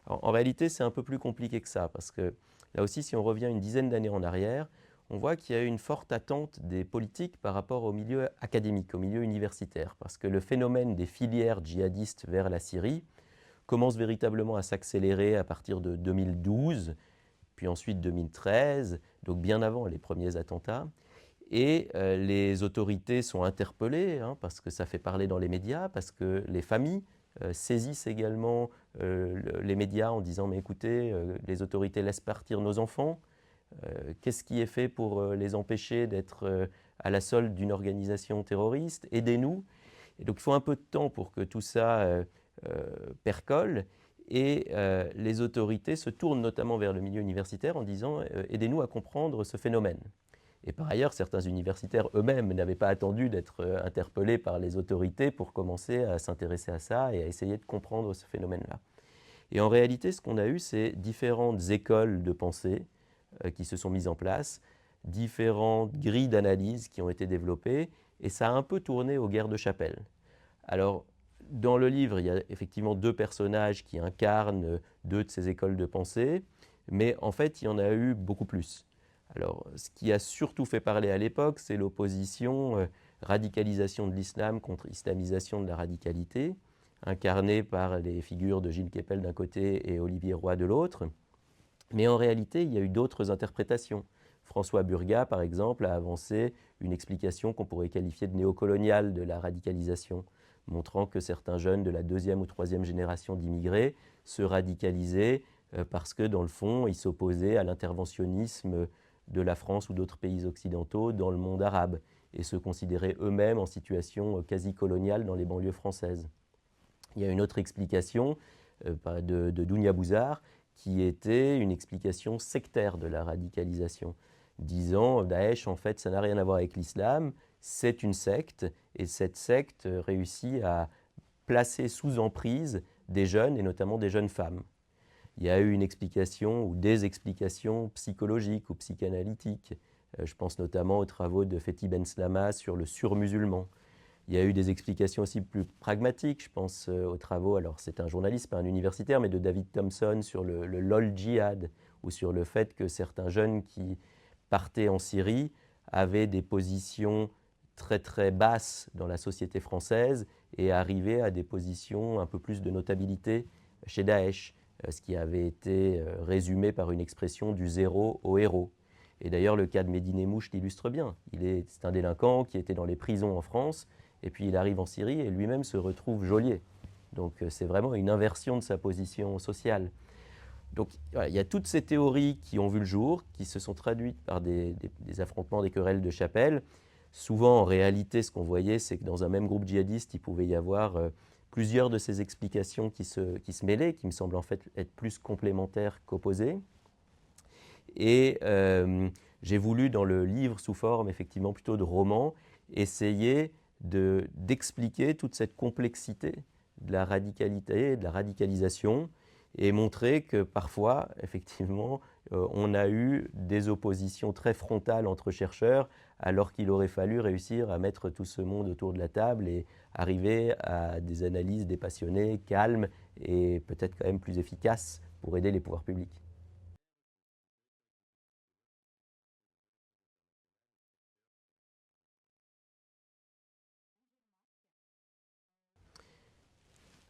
En réalité, c'est un peu plus compliqué que ça, parce que là aussi, si on revient une dizaine d'années en arrière, on voit qu'il y a eu une forte attente des politiques par rapport au milieu académique, au milieu universitaire, parce que le phénomène des filières djihadistes vers la Syrie commence véritablement à s'accélérer à partir de 2012, puis ensuite 2013, donc bien avant les premiers attentats. Et les autorités sont interpellées, hein, parce que ça fait parler dans les médias, parce que les familles saisissent également les médias en disant mais écoutez, les autorités laissent partir nos enfants, qu'est-ce qui est fait pour les empêcher d'être à la solde d'une organisation terroriste, aidez-nous. Et donc il faut un peu de temps pour que tout ça percole, et les autorités se tournent notamment vers le milieu universitaire en disant aidez-nous à comprendre ce phénomène. Et par ailleurs, certains universitaires eux-mêmes n'avaient pas attendu d'être interpellés par les autorités pour commencer à s'intéresser à ça et à essayer de comprendre ce phénomène-là. Et en réalité, ce qu'on a eu, c'est différentes écoles de pensée qui se sont mises en place, différentes grilles d'analyse qui ont été développées, et ça a un peu tourné aux guerres de chapelle. Alors, dans le livre, il y a effectivement deux personnages qui incarnent deux de ces écoles de pensée, mais en fait, il y en a eu beaucoup plus. Alors, ce qui a surtout fait parler à l'époque, c'est l'opposition radicalisation de l'islam contre islamisation de la radicalité, incarnée par les figures de Gilles Kepel d'un côté et Olivier Roy de l'autre. Mais en réalité, il y a eu d'autres interprétations. François Burgat, par exemple, a avancé une explication qu'on pourrait qualifier de néocoloniale de la radicalisation, montrant que certains jeunes de la deuxième ou troisième génération d'immigrés se radicalisaient parce que, dans le fond, ils s'opposaient à l'interventionnisme de la France ou d'autres pays occidentaux dans le monde arabe et se considéraient eux-mêmes en situation quasi coloniale dans les banlieues françaises. Il y a une autre explication de Dounia Bouzar qui était une explication sectaire de la radicalisation, disant Daesh, en fait, ça n'a rien à voir avec l'islam, c'est une secte, et cette secte réussit à placer sous emprise des jeunes, et notamment des jeunes femmes. Il y a eu une explication ou des explications psychologiques ou psychanalytiques. Je pense notamment aux travaux de Fethi Ben Slama sur le surmusulman. Il y a eu des explications aussi plus pragmatiques, je pense aux travaux, alors c'est un journaliste, pas un universitaire, mais de David Thompson sur le LOL djihad, ou sur le fait que certains jeunes qui partaient en Syrie avaient des positions très très basses dans la société française et arrivaient à des positions un peu plus de notabilité chez Daesh, ce qui avait été résumé par une expression du zéro au héros. Et d'ailleurs, le cas de Médine Mouche l'illustre bien. C'est un délinquant qui était dans les prisons en France, et puis il arrive en Syrie et lui-même se retrouve geôlier. Donc c'est vraiment une inversion de sa position sociale. Donc voilà, il y a toutes ces théories qui ont vu le jour, qui se sont traduites par des affrontements, des querelles de chapelle. Souvent, en réalité, ce qu'on voyait, c'est que dans un même groupe djihadiste, il pouvait y avoir plusieurs de ces explications qui se mêlaient, qui me semblent en fait être plus complémentaires qu'opposées. Et j'ai voulu, dans le livre, sous forme effectivement plutôt de roman, essayer d'expliquer toute cette complexité de la radicalité, de la radicalisation, et montrer que parfois, effectivement, on a eu des oppositions très frontales entre chercheurs, alors qu'il aurait fallu réussir à mettre tout ce monde autour de la table et arriver à des analyses dépassionnées, calmes et peut-être quand même plus efficaces pour aider les pouvoirs publics.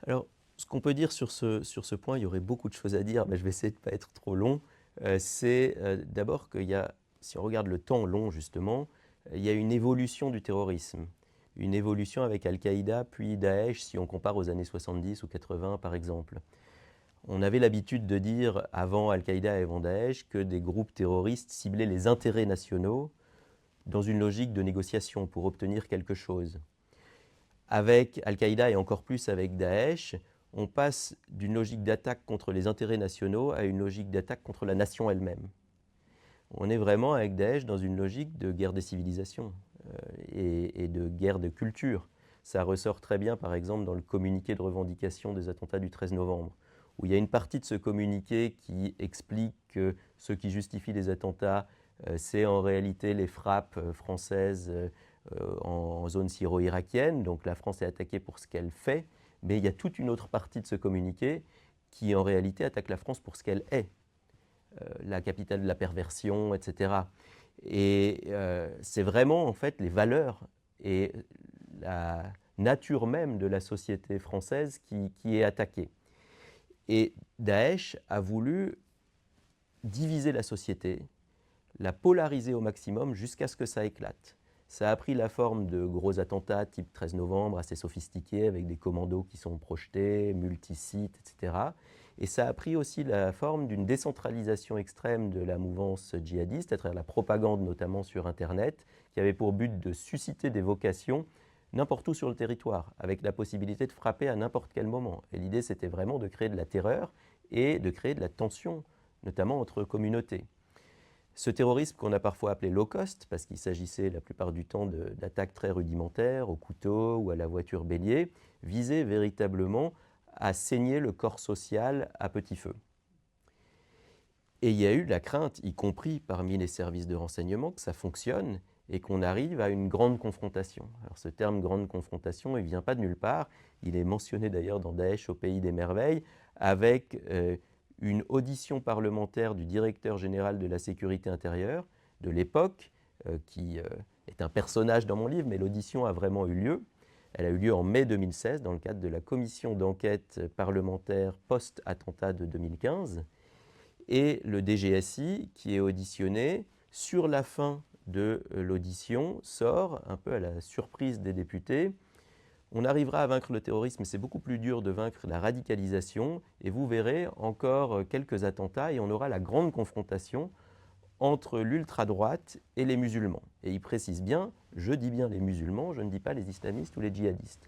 Alors, ce qu'on peut dire sur ce point, il y aurait beaucoup de choses à dire, mais je vais essayer de ne pas être trop long. C'est d'abord qu'il y a, si on regarde le temps long justement, il y a une évolution du terrorisme. Une évolution avec Al-Qaïda puis Daesh, si on compare aux années 70 ou 80 par exemple. On avait l'habitude de dire, avant Al-Qaïda et avant Daesh, que des groupes terroristes ciblaient les intérêts nationaux dans une logique de négociation pour obtenir quelque chose. Avec Al-Qaïda et encore plus avec Daesh, on passe d'une logique d'attaque contre les intérêts nationaux à une logique d'attaque contre la nation elle-même. On est vraiment avec Daesh dans une logique de guerre des civilisations et de guerre de culture. Ça ressort très bien par exemple dans le communiqué de revendication des attentats du 13 novembre, où il y a une partie de ce communiqué qui explique que ce qui justifie les attentats, c'est en réalité les frappes françaises en zone syro-irakienne. Donc la France est attaquée pour ce qu'elle fait, mais il y a toute une autre partie de ce communiqué qui en réalité attaque la France pour ce qu'elle est, la capitale de la perversion, etc. Et c'est vraiment en fait les valeurs et la nature même de la société française qui est attaquée. Et Daesh a voulu diviser la société, la polariser au maximum jusqu'à ce que ça éclate. Ça a pris la forme de gros attentats type 13 novembre, assez sophistiqués, avec des commandos qui sont projetés, multisites, etc. Et ça a pris aussi la forme d'une décentralisation extrême de la mouvance djihadiste, à travers la propagande notamment sur Internet, qui avait pour but de susciter des vocations n'importe où sur le territoire, avec la possibilité de frapper à n'importe quel moment. Et l'idée, c'était vraiment de créer de la terreur et de créer de la tension, notamment entre communautés. Ce terrorisme qu'on a parfois appelé low cost, parce qu'il s'agissait la plupart du temps d'attaques très rudimentaires, au couteau ou à la voiture bélier, visait véritablement à saigner le corps social à petit feu. Et il y a eu de la crainte, y compris parmi les services de renseignement, que ça fonctionne et qu'on arrive à une grande confrontation. Alors ce terme grande confrontation, il ne vient pas de nulle part, il est mentionné d'ailleurs dans Daesh au pays des merveilles, avec une audition parlementaire du directeur général de la sécurité intérieure de l'époque, qui est un personnage dans mon livre, mais l'audition a vraiment eu lieu. Elle a eu lieu en mai 2016 dans le cadre de la commission d'enquête parlementaire post-attentat de 2015. Et le DGSI, qui est auditionné, sur la fin de l'audition, sort, un peu à la surprise des députés, on arrivera à vaincre le terrorisme, mais c'est beaucoup plus dur de vaincre la radicalisation. Et vous verrez encore quelques attentats et on aura la grande confrontation entre l'ultra-droite et les musulmans. Et il précise bien, je dis bien les musulmans, je ne dis pas les islamistes ou les djihadistes.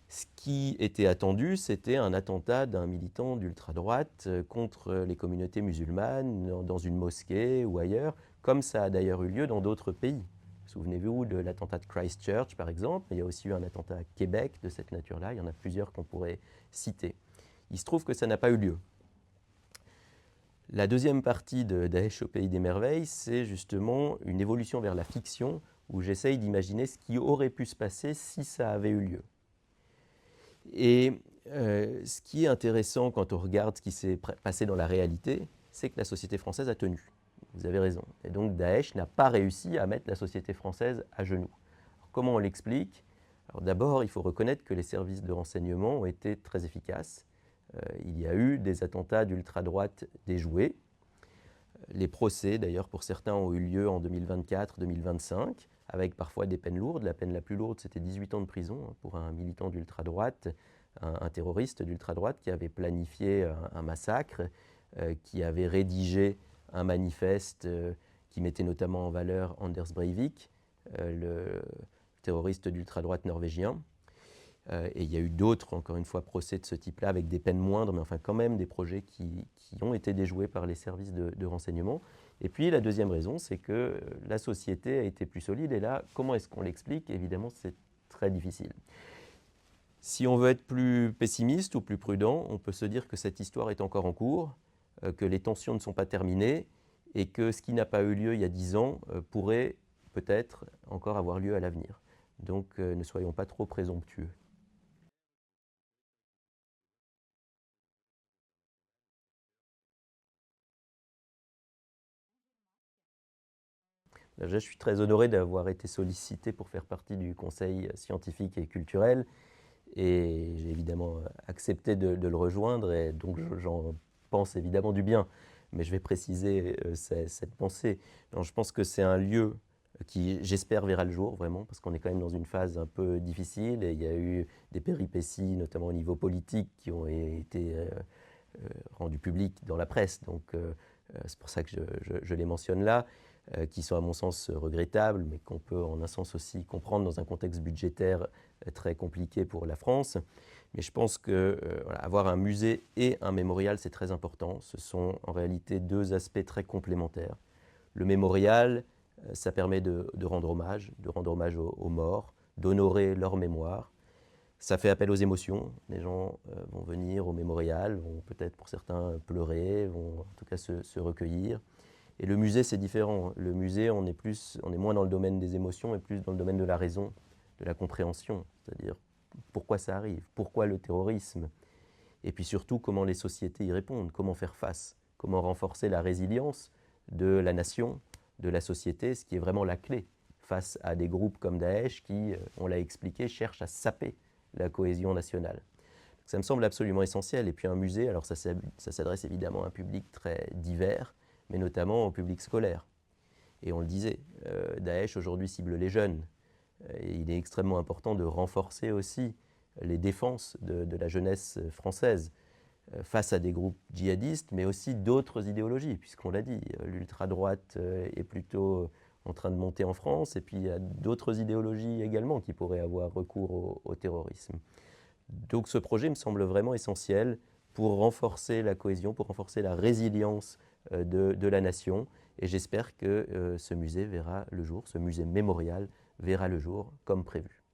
Ce qui était attendu, c'était un attentat d'un militant d'ultra-droite contre les communautés musulmanes dans une mosquée ou ailleurs, comme ça a d'ailleurs eu lieu dans d'autres pays. Souvenez-vous de l'attentat de Christchurch, par exemple, mais il y a aussi eu un attentat à Québec de cette nature-là, il y en a plusieurs qu'on pourrait citer. Il se trouve que ça n'a pas eu lieu. La deuxième partie de Daesh au pays des merveilles, c'est justement une évolution vers la fiction, où j'essaye d'imaginer ce qui aurait pu se passer si ça avait eu lieu. Et ce qui est intéressant quand on regarde ce qui s'est passé dans la réalité, c'est que la société française a tenu. Vous avez raison. Et donc Daesh n'a pas réussi à mettre la société française à genoux. Alors, comment on l'explique? Alors d'abord, il faut reconnaître que les services de renseignement ont été très efficaces. Il y a eu des attentats d'ultra-droite déjoués. Les procès, d'ailleurs, pour certains, ont eu lieu en 2024-2025, avec parfois des peines lourdes. La peine la plus lourde, c'était 18 ans de prison pour un militant d'ultra-droite, un terroriste d'ultra-droite qui avait planifié un massacre, qui avait rédigé un manifeste qui mettait notamment en valeur Anders Breivik, le terroriste d'ultra-droite norvégien. Et il y a eu d'autres, encore une fois, procès de ce type-là, avec des peines moindres, mais enfin quand même des projets qui ont été déjoués par les services de renseignement. Et puis la deuxième raison, c'est que la société a été plus solide. Et là, comment est-ce qu'on l'explique? Évidemment, c'est très difficile. Si on veut être plus pessimiste ou plus prudent, on peut se dire que cette histoire est encore en cours, que les tensions ne sont pas terminées et que ce qui n'a pas eu lieu il y a 10 ans pourrait peut-être encore avoir lieu à l'avenir. Donc ne soyons pas trop présomptueux. Déjà, je suis très honoré d'avoir été sollicité pour faire partie du conseil scientifique et culturel et j'ai évidemment accepté de le rejoindre et donc j'en pense évidemment du bien. Mais je vais préciser cette pensée. Donc, je pense que c'est un lieu qui, j'espère, verra le jour vraiment parce qu'on est quand même dans une phase un peu difficile et il y a eu des péripéties, notamment au niveau politique, qui ont été rendues publiques dans la presse. Donc c'est pour ça que je les mentionne là. Qui sont à mon sens regrettables, mais qu'on peut en un sens aussi comprendre dans un contexte budgétaire très compliqué pour la France. Mais je pense que voilà, avoir un musée et un mémorial, c'est très important. Ce sont en réalité deux aspects très complémentaires. Le mémorial, ça permet de rendre hommage aux morts, d'honorer leur mémoire. Ça fait appel aux émotions. Les gens vont venir au mémorial, vont peut-être pour certains pleurer, vont en tout cas se recueillir. Et le musée, c'est différent. Le musée, on est moins dans le domaine des émotions et plus dans le domaine de la raison, de la compréhension. C'est-à-dire, pourquoi ça arrive? Pourquoi le terrorisme? et puis surtout comment les sociétés y répondent, comment faire face, comment renforcer la résilience de la nation, de la société, ce qui est vraiment la clé face à des groupes comme Daesh qui, on l'a expliqué, cherchent à saper la cohésion nationale. Ça me semble absolument essentiel. Et puis un musée, alors ça s'adresse évidemment à un public très divers, mais notamment au public scolaire. Et on le disait, Daesh aujourd'hui cible les jeunes. Et il est extrêmement important de renforcer aussi les défenses de la jeunesse française face à des groupes djihadistes, mais aussi d'autres idéologies, puisqu'on l'a dit, l'ultra-droite est plutôt en train de monter en France, et puis il y a d'autres idéologies également qui pourraient avoir recours au terrorisme. Donc ce projet me semble vraiment essentiel pour renforcer la cohésion, pour renforcer la résilience de la nation, et j'espère que ce musée verra le jour, ce musée mémorial verra le jour comme prévu.